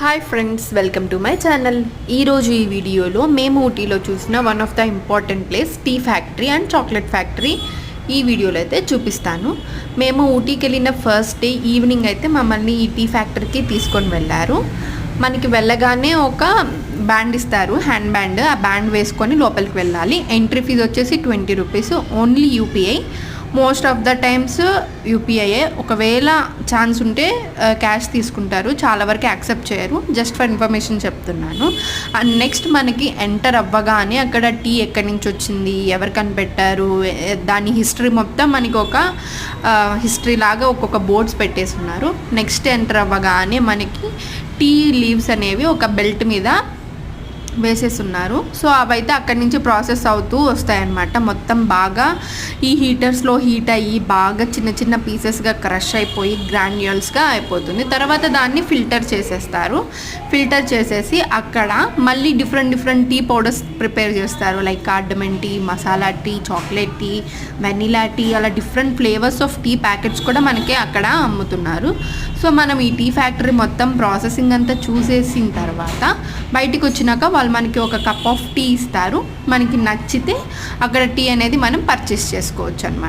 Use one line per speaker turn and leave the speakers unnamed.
Hi friends, welcome to my channel. ఈరోజు ఈ వీడియోలో మేము ఊటీలో చూసిన one of the important place tea factory and chocolate factory ఈ వీడియోలో అయితే చూపిస్తాను. మేము ఊటీకి వెళ్ళిన ఫస్ట్ డే ఈవినింగ్ అయితే మమ్మల్ని ఈ టీ ఫ్యాక్టరీకి తీసుకొని వెళ్ళారు. మనకి వెళ్ళగానే ఒక బ్యాండ్ ఇస్తారు, హ్యాండ్ బ్యాండ్. ఆ బ్యాండ్ వేసుకొని లోపలికి వెళ్ళాలి. ఎంట్రీ ఫీజు వచ్చేసి 20 rupees, only UPI. Most of the times యూపీఐఏ. ఒకవేళ ఛాన్స్ ఉంటే క్యాష్ తీసుకుంటారు, చాలా వరకు యాక్సెప్ట్ చేయరు. జస్ట్ ఫర్ ఇన్ఫర్మేషన్ చెప్తున్నాను. అండ్ నెక్స్ట్ మనకి ఎంటర్ అవ్వగానే అక్కడ టీ ఎక్కడి నుంచి వచ్చింది, ఎవరు కనిపెట్టారు, దాని హిస్టరీ మొత్తం మనకి ఒక హిస్టరీ లాగా ఒక్కొక్క బోర్డ్స్ పెట్టేసి ఉన్నారు. నెక్స్ట్ ఎంటర్ అవ్వగానే మనకి టీ లీవ్స్ అనేవి ఒక బెల్ట్ మీద వేసేస్తున్నారు. సో అవైతే అక్కడి నుంచి ప్రాసెస్ అవుతూ వస్తాయన్నమాట. మొత్తం బాగా ఈ హీటర్స్లో హీట్ అయ్యి బాగా చిన్న చిన్న పీసెస్గా క్రష్ అయిపోయి గ్రాన్యూల్స్గా అయిపోతుంది. తర్వాత దాన్ని ఫిల్టర్ చేసేస్తారు. ఫిల్టర్ చేసేసి అక్కడ మళ్ళీ డిఫరెంట్ టీ పౌడర్స్ ప్రిపేర్ చేస్తారు. Like cardamom tea, masala tea, chocolate tea, vanilla tea, అలా different flavours of tea packets కూడా మనకి అక్కడ అమ్ముతున్నారు. సో మనం ఈ టీ ఫ్యాక్టరీ మొత్తం ప్రాసెసింగ్ అంతా చూసేసిన తర్వాత బయటికి వచ్చినాక వాళ్ళు మనకి ఒక కప్ ఆఫ్ టీ ఇస్తారు. మనకి నచ్చితే అక్కడ టీ అనేది మనం పర్చేస్ చేసుకోవచ్చు అన్నమాట.